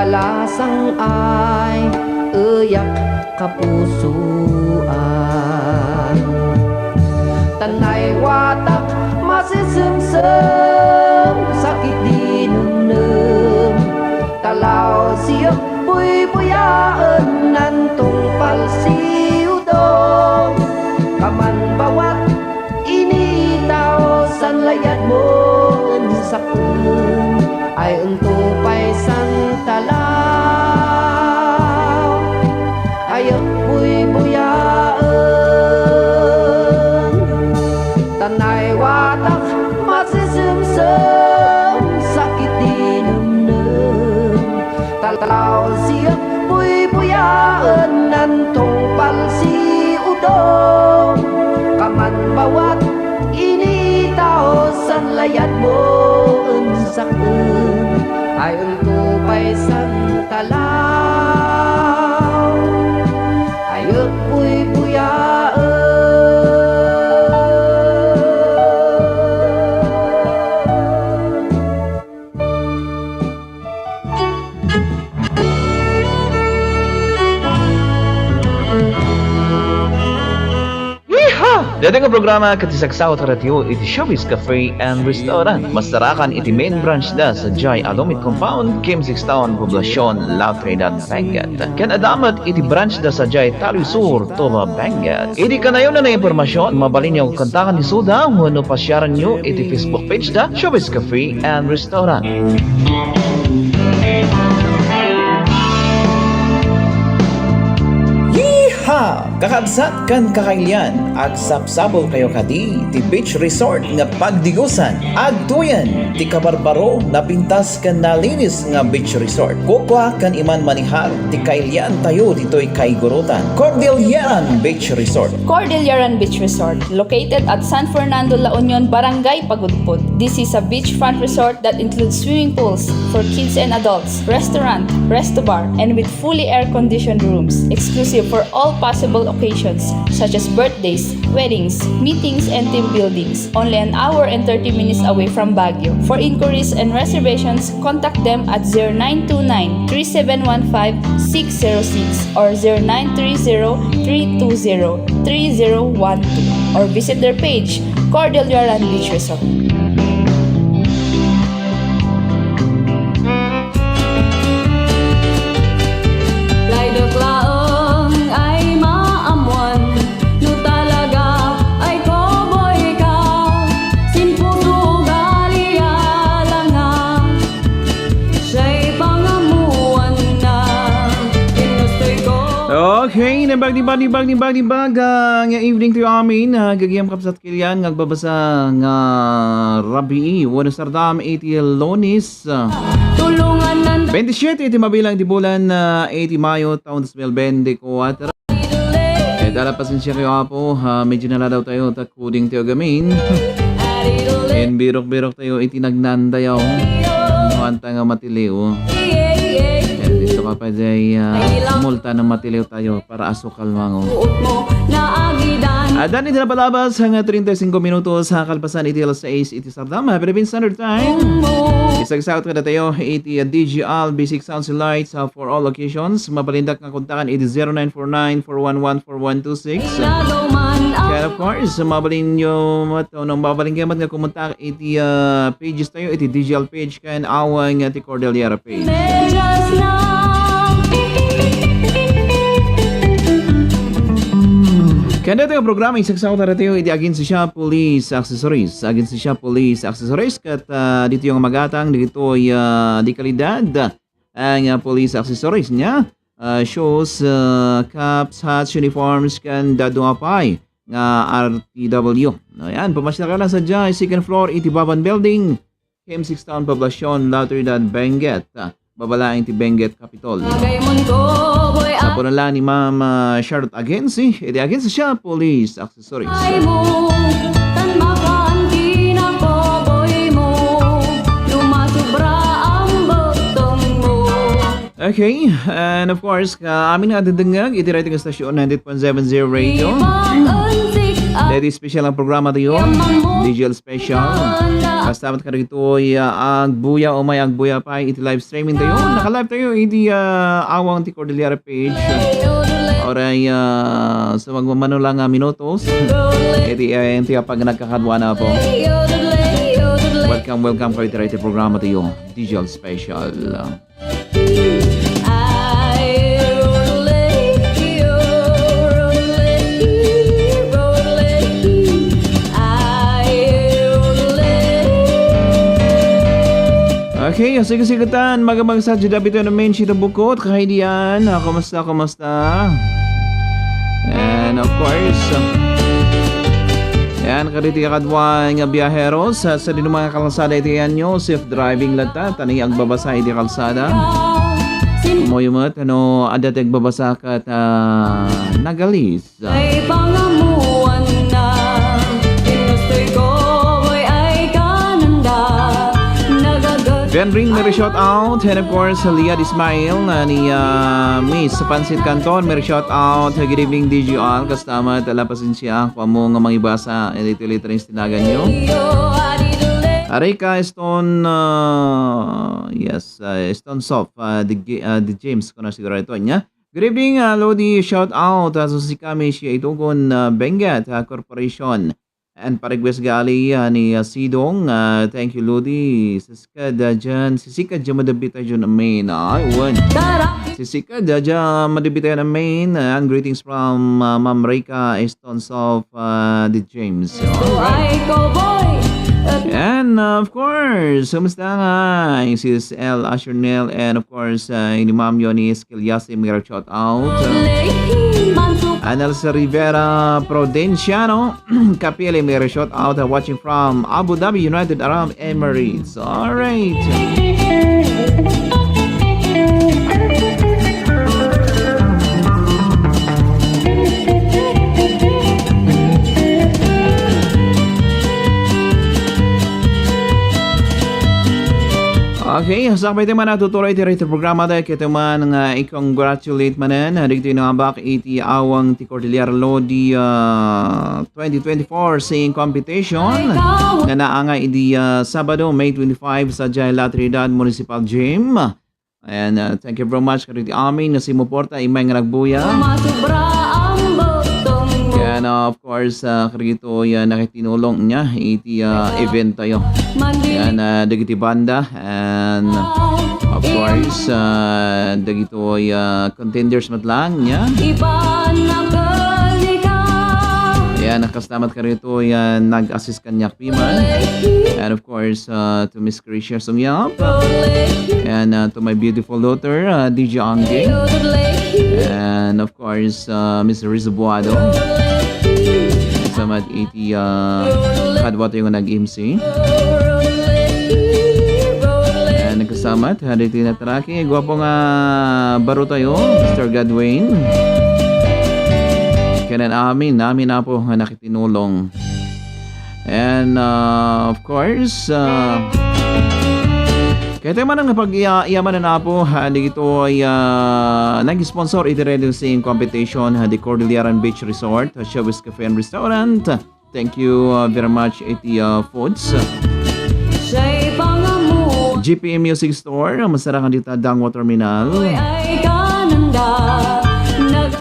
Kalasang ay uyak kapusuan. Tanay watak masisumsum, sakit di numnum. Talaw siyok buy-buyaan, nantong palsiudong. Kaman bawat initaw, san layad mo sakun ay untupay san talaw. Ayok buy-buyaan, tanay watak masisumsum, sakit di numnum. Talaw siyok buy-buyaan, nantong palsiudong. Kaman bawat initaw, san layad mo sakun ay untupay san talaw. Ayok buy-buyaan. Dati nga programa katisagsaw sa radio iti Showbiz Cafe and Restaurant. Masarakan iti main branch da sa Jai Alomit Compound, Kim 6 Town, Poblasyon, Lautredad, Benguet. Ken adamat iti branch da sa Jai Talisur, Toba, Benguet. Iti kanayon na impormasyon, mabalin niyo kontakan ni Suda, wano pasyaran niyo iti Facebook page da Showbiz Cafe and Restaurant. Kakabsat kan kakailian ag sapsapol kayo kadi ti beach resort nga pagdigusan ag tuyan ti kabarbaro na pintas kan nalinis nga beach resort. Kukwa kan iman manihar ti kailian tayo ditoy kaigurutan. Cordilleran Beach Resort. Cordilleran Beach Resort, located at San Fernando, La Union, Barangay Pagudpud. This is a beachfront resort that includes swimming pools for kids and adults, restaurant, resto bar, and with fully air-conditioned rooms, exclusive for all possible occasions such as birthdays, weddings, meetings, and team buildings. Only an hour and 30 minutes away from Baguio. For inquiries and reservations, contact them at 0929-3715-606 or 0930-320-3012 or visit their page, Cordilleran Beach Resort. Okay, nibag nga evening to amin. Gagiyam kapsat kilyan ngagbabasa nga Rabii wano sardam 80 Lonis. 27 iti mabilang di bulan 80 Mayo taon 2024. Dala pasensya kayo po, medyo nala daw tayo takuding tayo gamin. And birok-birok tayo itinagnandayaw. Nuhanta nga matiliw. Dito ka pa day multa ng matiliw tayo para asukal mango. Dan iti napalabas hanga 35 minutos sa kalpasan iti alas 6 iti Sardama, Philippine Standard Time. Isagsaot ka na tayo iti DGL Basic Sounds and Lights for all occasions. Mapalindak nga kontakan iti 0949-411-4126. Kaya of course, mabalin nyo mabalin kayo nga kumontak iti pages tayo, iti DGL page kan awang iti Cordillera page. Kanda tayo programa isagsaw na tayo iti Agencia Police Accessories. Agencia Police Accessories kat dito yung magatang dito ay di kalidad ang police accessories niya. Shoes, caps, hats, uniforms kan dadungapay nga RTW. Ayan, pamasya ka lang sa dyan, second floor, iti Baban Building, KM6 Town, Poblasyon, Lautredad, Benguet. Babalaing ti Benguet Capitol. Sa punala ni Ma'am Charlotte Agency, iti Agency siya, Police Accessories. Okay, and of course, amin na adadangag, iti rating stasyon 90.70 Radio. Dahil special ang programa tayo. Digital special. Kastamat ka rito ay agbuya o may agbuya pa. Iti live streaming tayo. Naka-live tayo. Iti awang ti Cordillera page. Oray sa magmamano lang minutos. Iti pag nagkakadwa na po. Welcome kayo iti programa tayo. Digital special. Okay, sige-sigatan, magamagsa dyan dapito na main sheet ng bukot, kahidiyan, kumusta? And of course, yan, kariti kadwa nga biyaheros, sa din mga kalsada ito yan nyo, self-driving lata, tanay ang babasa iti kalsada. Moyumat, adat ang babasa ka at nagalis. Ay pangamuan na, inustoy ko ay kananda. Then ring may shout out and of course Liad Ismail ni Miss Pansit Canton may shout out. Good evening DGR kasama talapasin siya kung mo nga mangibasa ito later yung tinagan nyo. Arika Stone Stone Soft the James ko na siguro ito niya. Good evening Lodi, shout out so si kami siya ito kung Benguet Corporation. And parequest gali ni Sidong. Thank you Lodi. Sisikad dyan. Sisikad dyan madabita dyan ang main. Ayun. Sisikad dyan madabita dyan ang main. And greetings from Ma'am Rika Stones of the James. Ay cowboy. And of course, sumusta nga Sis L. Ashernel and of course ni Ma'am Yoni Esquilyasi may shout out. Anelsa Rivera Prudenciano Kapili may shout out watching from Abu Dhabi United Arab Emirates. Alright. Okay, sakbay tayo man natutuloy iti rito programa tayo kaya man nga i-congratulate manan dito yung nangabak iti awang ti Cordillera Lodi 2024 singing competition na naanga iti Sabado, May 25 sa Jai La Trinidad Municipal Gym. And thank you very much kariti amin na si Muporta imay nga nagbuya. Masubra ang botong mo. Yan of course karito nakitinulong niya iti event tayo. Yan, dagiti banda and of course dagito contenders matlang niya. Yan, nakastamat ka rito yan nag-assist kanyak piman. And of course to Miss Krisha Sumyap. And to my beautiful daughter DJ Angge. And of course Miss Rizzo Buado. Salamat iti kadwa tayo nag-MC. Nagkasamat, dito na traki. Gwapo nga baro tayo, Mr. Godwin. Kaya namin na po nakitinulong. And of course, kaya tayo man ang napag-iyaman na po, dito ay nag-sponsor iti radio singing competition, the Cordilleran Beach Resort, Showbiz Cafe and Restaurant. Thank you very much iti foods. Siya'y pangamuan. GPM Music Store, masarang dito Dangwa Terminal. Ay kananda.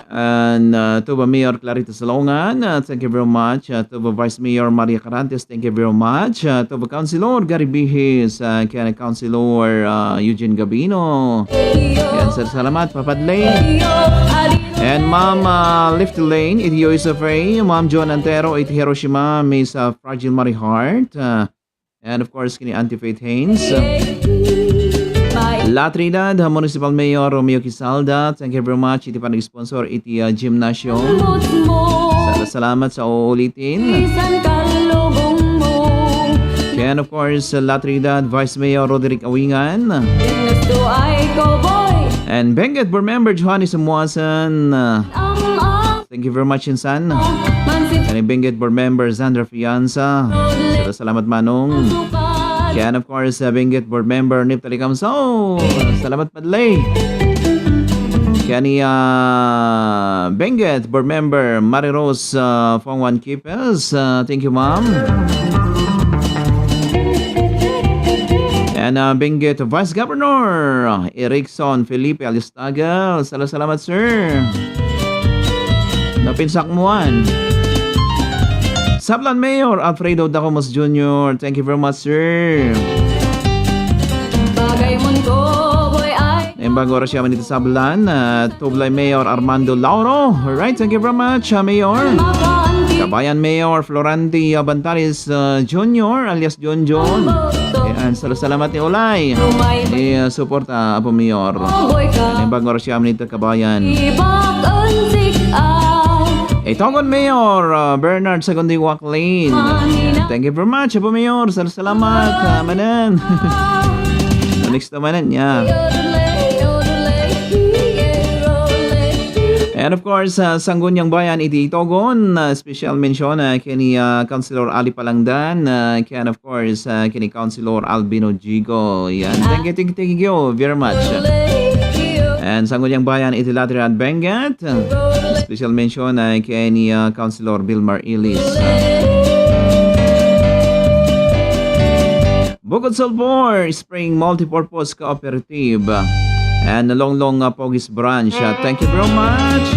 And to the Mayor Clarita Salongan, thank you very much. To the Vice Mayor Maria Carantes, thank you very much. To the Councilor Gary Bihis, kaya Councilor Eugene Gabino. Yan, salamat, Papadlay. And Ma'am Lift Lane, iti Yosef Ray. Ma'am John Antero, iti Hiroshima, Miss Fragile Mary Heart. And of course, kini Auntie Faith Haynes. La Trinidad, Municipal Mayor Romeo Quisalda, thank you very much. Iti pa nag-sponsor iti gymnasium. Salamat sa uulitin. And of course, La Trinidad, Vice Mayor Roderick Awingan. And Benguet Board Member Johanny Samuasan. Thank you very much, Insan. And Benguet Board Member Zandra Fianza. Salamat Manong. And of course, Benguet Board Member Nip Talicamso. Salamat Padlay. Kani Benguet, board member Marie-Rose Fongwan Kipes. Thank you, ma'am. And Benguet Vice Governor Ericson Felipe Alistagal. Salamat, sir. Napinsakmuan. Sablan Mayor Alfredo Dacomos Jr. Thank you very much, sir. Bagay mundo boy ay And bago oras siya manito Sablan, Tublay Mayor Armando Lauro. Alright, thank you very much, Mayor. mapanti Kabayan Mayor Florante Bantaris Jr. alias John John. Ayan, salamat ni Olay. Lumay Suporta po, Mayor. boy ka And bago oras siya manito Kabayan. Ibak unsik Itogon Mayor Bernard Segundi Wacklin. Thank you very much, po, Mayor. Salamat, manan. Next naman niya. And of course, Sangguniang Bayan iti Itogon, special mention kini Councilor Ali Palangdan, and of course kini Councilor Albino Gigo. Yan. Thank you very much. And Sangguniang Bayan iti Lateran Benguet, special mention kini Councilor Vilmar Ilis. Bukod Sulphur Spring Multipurpose Cooperative and Longlong Pogis Branch. Thank you very much.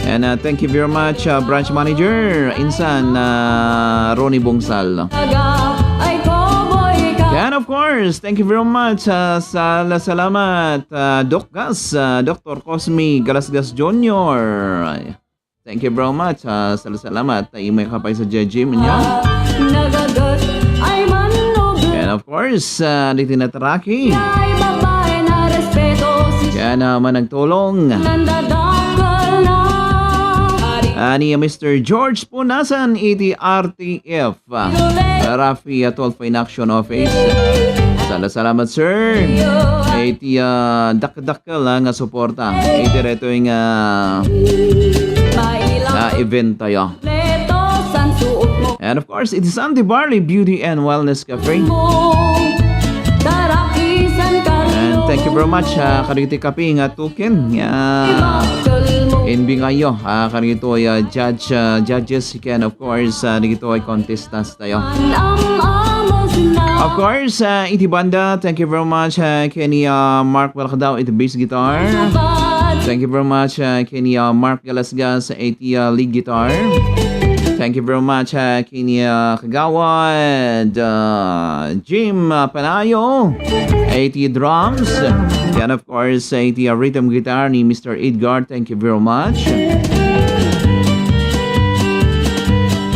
And thank you very much, Branch Manager Insan Ronnie Bungsal. Ay ko boy ka And of course, thank you very much. Salamat, Doc Gas, Dr. Cosme Galasgas Jr. Thank you very much. Salamat. Imay kapay sa judge niya. Nagagat ay manog And of course, dito na Taraki. ay babae na respeto si Kaya naman nagtulong. nandadakal na Ari Ni Mr. George Punasan, iti RTF. Rafi Atolfo in Action Office. Salamat, sir. Iti dakdakal nga suporta. Iti reto yung mailang event tayo. kompleto san suot mo And of course, it is Sandy Barley Beauty and Wellness Cafe. Tarakisan ka And thank you very much, kariti kapi nga tukin. bakal mo Inbing kayo, karito ay judges, can of course, dito ay contestants tayo. ang amos na Of course, iti banda, thank you very much, kini Mark Walcadaw, iti bass guitar. bad Thank you very much, kini Mark Galasgas, iti lead guitar. Thank you very much, kini Kagawad, Jim Panayo, iti drums. And of course, iti rhythm guitar ni Mr. Edgar. Thank you very much.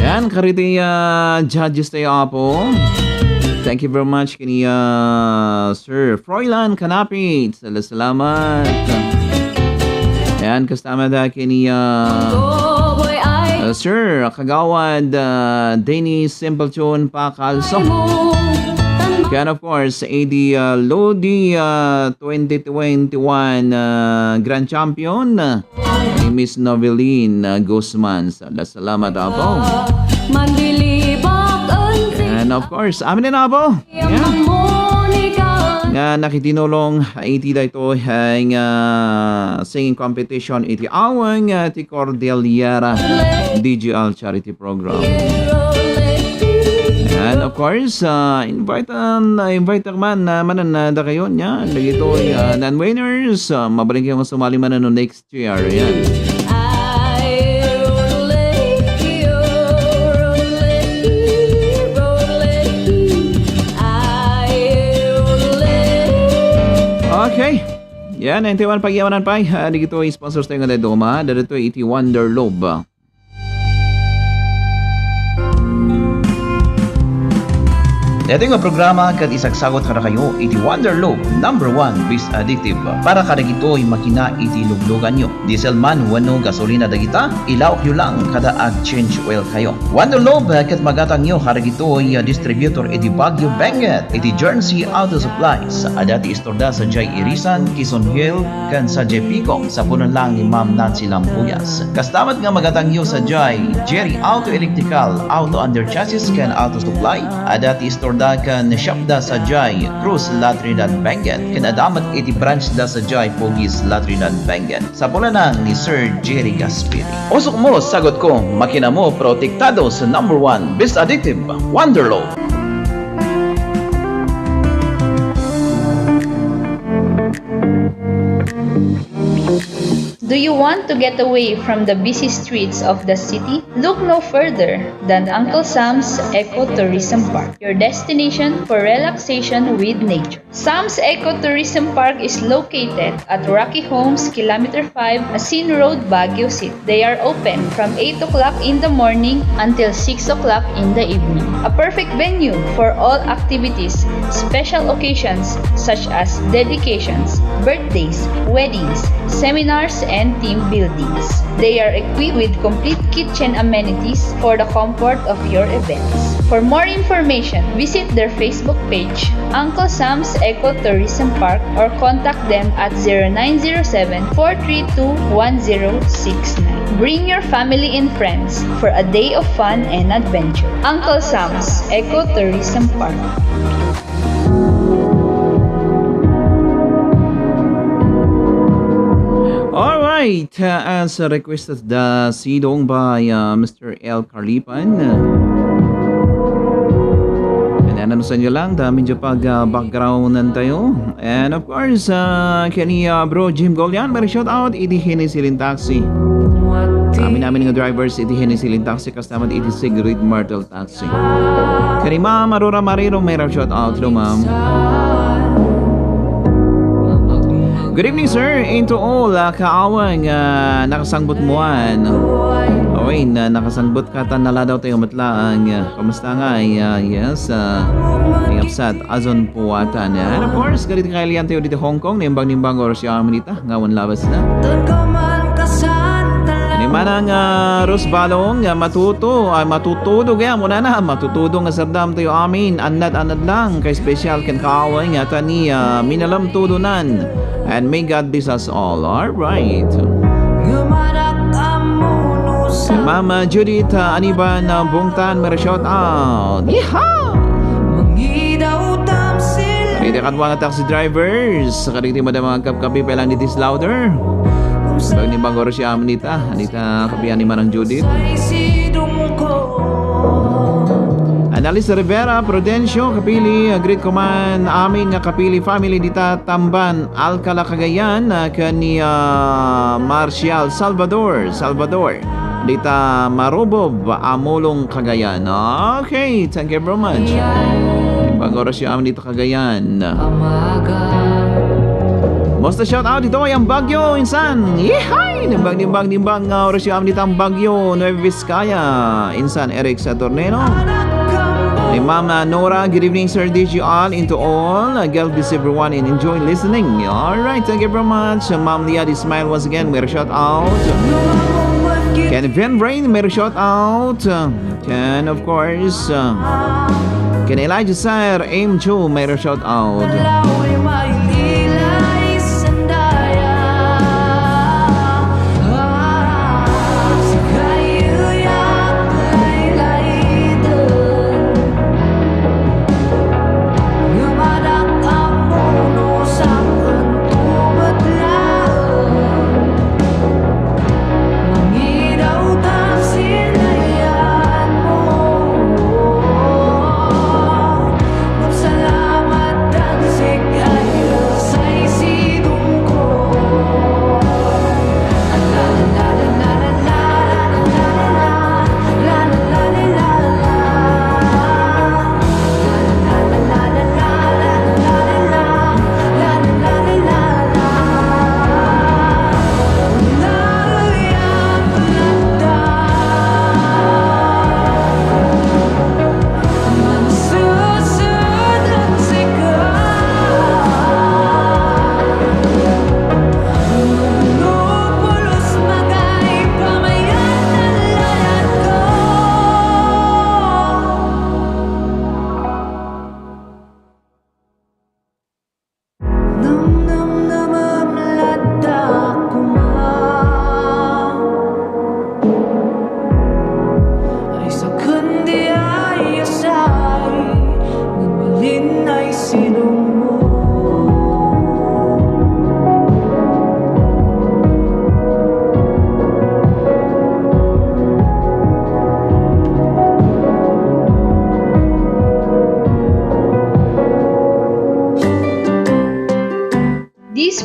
Yan, kariti judges tayo po. Thank you very much kini Sir Froilan Kanapit. Salamat. Yan, kasama da kini ko boy ay Sir Kagawad Dennis Simpleton Pakalso. mo And of course, AD Lodi 2021 Grand Champion ni Miss Noveline Guzman. Salamat po. mandilibak unsik And of course, amin na po. ang Yeah. monika Nga nakitinulong iti dito ang singing competition iti awang ti Cordillera DGL Charity Program. And of course, invite man manan da kayo niya. Dito non-winners, mabalik yung sumali man no next year. Yan. Okay. Yan, 91 pagyawanan pa. Dito ay sponsors tayo nga doma. Dito iti Wonder Lobe. Ito yung programa kat isagsagot kada kayo iti Wonderloop #1 bis addictive para kada gito'y makina iti luglugan nyo. Diesel man wano gasolina dagita, ilaok nyo lang kada ag-change oil kayo. Wonderloop kat magatang nyo kada gito'y distributor iti Baguio Benguet iti Jersey Auto Supplies. Adati istorda sa Jay Irisan, Quezon Hill, kan sa Jay Pico sa punan lang ni Ma'am Nancy Lampuyas. Kastamat nga magatang nyo sa Jay Jerry Auto Electrical, Auto Under Chassis kan Auto Supply. Adati istorda da kan shop da sa Jai Cruz Latrinan Benguet kan adamat iti branch da sa Jai Pugis Latrinan Benguet sa pulanang ni Sir Jerry Gaspiri. Usok mo, sagot ko, makina mo protektado sa number 1 best addictive Wonderlow. Do you want to get away from the busy streets of the city? Look no further than Uncle Sam's Ecotourism Park, your destination for relaxation with nature. Sam's Ecotourism Park is located at Rocky Homes, Kilometer 5, Asin Road, Baguio City. They are open from 8 o'clock in the morning until 6 o'clock in the evening. A perfect venue for all activities, special occasions such as dedications, birthdays, weddings, seminars, and team buildings. They are equipped with complete kitchen amenities for the comfort of your events. For more information, visit their Facebook page, Uncle Sam's Ecotourism Park, or contact them at 0907-432-1069. Bring your family and friends for a day of fun and adventure. Uncle Sam's Ecotourism Park. Alright, as requested the sidong by Mr. L. Carlipan. Nanusan nyo lang, dami nyo pag backgrounden tayo. And of course, kani bro Jim Golian, may shout out, itihin silin taxi. Namin nga drivers, itihin silin taxi, kasama iti Sigrid Myrtle Taxi. Kani ma'am, Aurora Mariro, may shout out. Hello ma'am. Good evening sir, into all kaawang nakasangbot moan. Okay, nakasangbot ka nala daw tayo matlaang. Kamusta nga? Yes, upsat azon puwatan. And of course, galit kailian tayo dito Hong Kong, nimbang-nimbang oras yung amunita, ngawan labas na. Manang Ros Balong matutudo kaya muna na matutudo nga sardam tayo amin anad lang kay special ken kaaway nga tani minalam tudunan and may God bless us all. Alright, Mama Judith Aniban Bungtan, may shout out. Yeehaw! Kariti katwa nga taxi drivers, kariti madam mga kapkapi pelang nitis louder. Bag ni Bangoro si Anita kapihan ni Manang Judith. Analisa Rivera, Prudencio, kapili, Great Command, amin nga kapili family dita Tamban, Alcala, Cagayan, kani Marcial Salvador, dita Marubob, Amulong, Cagayan. Okay, thank you very much. Bangoro si Anita, Cagayan. Mosta shout out ito ay ang Bagyo insan. Yehay! Nimbang oras yung amnit ang Bagyo Nueva Vizcaya. Insan Eric Saturneno. Hey Mama Nora, good evening sir. Did you all into all? God bless everyone and enjoy listening. Alright, thank you very much. Ma'am Lia, smile once again. May shout out. Ken Van Brain, may shout out. Ken of course. Ken Elijah Sir, Aim Chu, may shout out.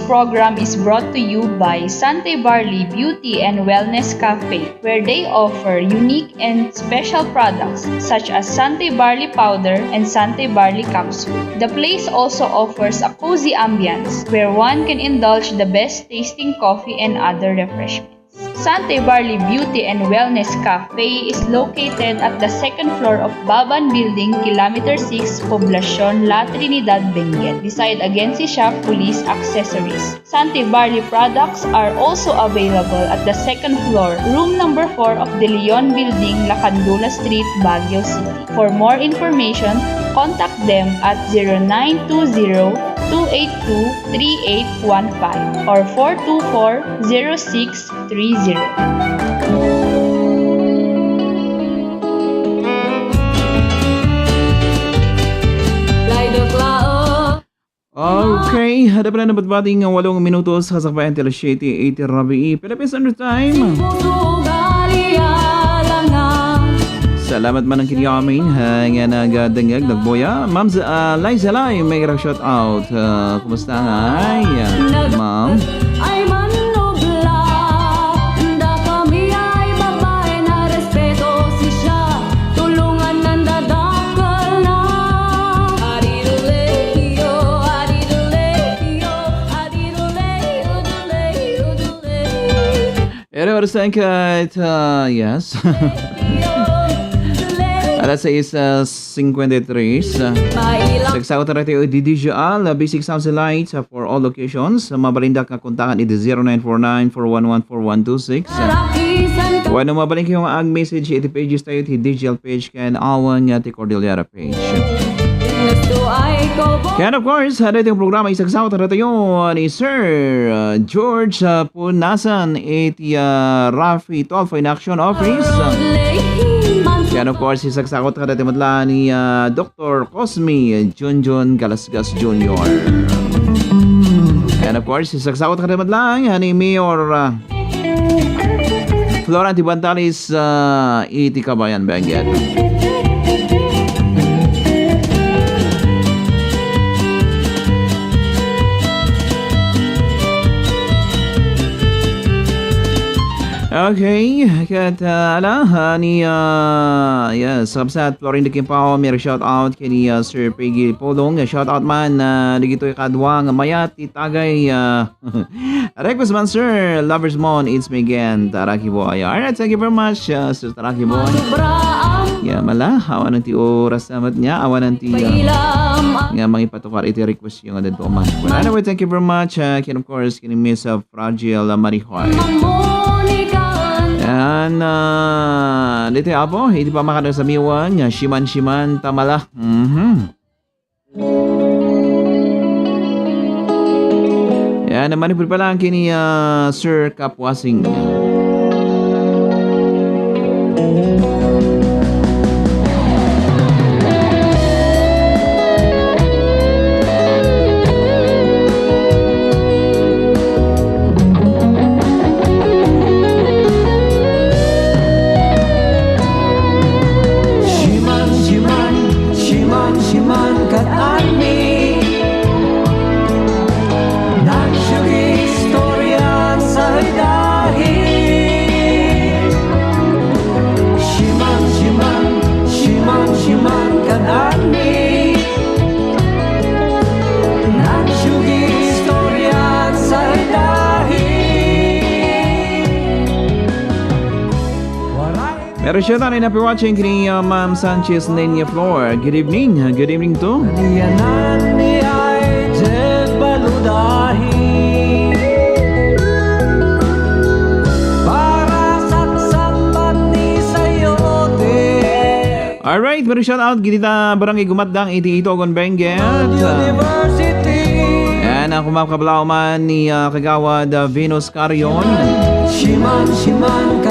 program is brought to you by Sante Barley Beauty and Wellness Cafe, where they offer unique and special products such as Sante Barley Powder and Sante Barley Capsule. The place also offers a cozy ambience where one can indulge the best tasting coffee and other refreshments. Sante Barley Beauty and Wellness Cafe is located at the second floor of Baban Building, Kilometer 6, Poblacion, La Trinidad, Benguet, beside Agency Shop Police Accessories. Sante Barley products are also available at the second floor, room number 4 of De Leon Building, Lacandula Street, Baguio City. For more information, contact them at 0920-282-3815 or 424-0630. Okay, hada pala na batbating 8 minutos sa sakbayan tila 7:80 Rabi, Philippine Standard Time. Salamat man ang kinyamin nga nagadangag nagboya. Ma'am Liza Lai, may shout out. Kumusta nga? Ma'am. Ay manobla, da kami ay babae na respeto si siya, tulungan ng dadakal na. Adiduleyo, adiduleyo, adiduleyo, duleyo, duleyo. Pero saan ka yes. Alas 6:53. Sagsakot na rin DDGL, basic sounds and lights for all locations. Mabalindak na kontakan ito 0949-411-4126. Kung mabalik yung ang message, iti pages tayo, iti digital page, kan awan nga ti Cordillera page. Kaya of course, hada itong programa, isagsakot na rin ni Sir George Punasan, iti Rafi Tolfo in Action Office. Yan of course, isagsakot ka natin madla ni Dr. Cosme Junjun Galasgas Jr. And of course, isagsakot ka natin madla ni Mayor Florante Bantalis iti Kabayan Benguet. Okay, kat ni Sabsat Florinda Kimpao, may shout out kay ni Sir Peggy Polong, shout out man digito kadwang mayat itagay request man sir, lovers mon, it's me again, Taraki Boy. Alright, thank you very much Sir Taraki Boy. Mala, awan ng ti oras namat niya, awan ng ti nga mga ipatukar iti request yung adad po man. Anyway, thank you very much and of course kini Miss Fragile Marihoy. Yan, dito apo, hindi pa makadang sa miwan, shiman tamala. Yan, naman pa lang kini Sir Kapwasing. Pero siya tayo na watching kini Ma'am Sanchez Nenia Floor. Good evening. Good evening to. Alright, pero shout out kita barangay Gumatdang iti Itogon Benguet. Yan ang kumapkablaw man ni Kagawad Venus Carion.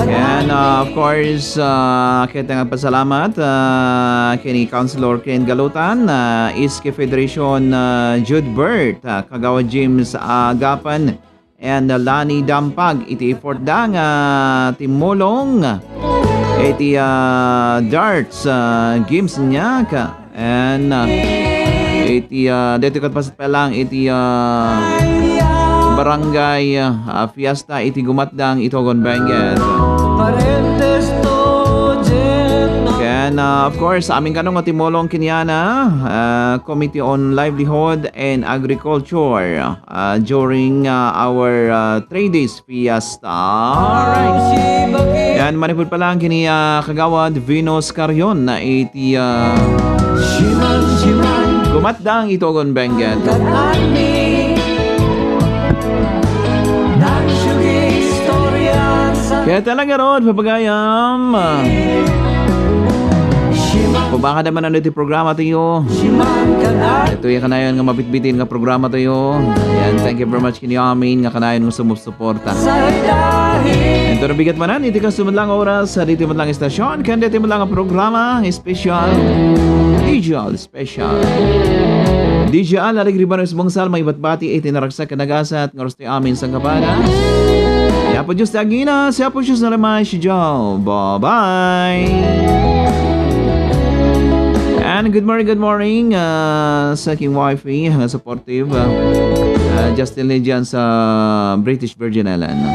And of course, kita nga pasalamat kini Councilor Ken Galutan, Iske Federation Jude Bert, Kagawad James Agapan, and Lani Dampag, iti Fort Dang, Timulong, iti darts games niya, and iti dito kat pasat pa lang iti barangay fiesta iti gumatdang itogon Benguet. And of course, aming kanong at Timolong Kinyana, Committee on Livelihood and Agriculture during our 3 days fiesta. Alright. Yan, manipod pa lang kini Kagawad Venus Carion na iti gumatdang itogon Benguet. Kaya talaga rod, papagayam. Kung baka naman ano iti programa tayo. Ito yung kanayon nga mabitbitin nga programa tayo. Yan, thank you very much kini amin nga kanayon nga sumusuporta. Ito na bigat manan, iti ka sumadlang oras sa dito madlang istasyon. Kanda iti madlang programa, special. DJL, aligriban ng isbong may batbati iti naragsak kanagasat nga rosti amin sa kapada. Siya po Diyos tagina, siya po Diyos na lamay si Joe. Bye-bye! And good morning sa aking wifey, supportive, Justin Lee dyan sa British Virgin Islands.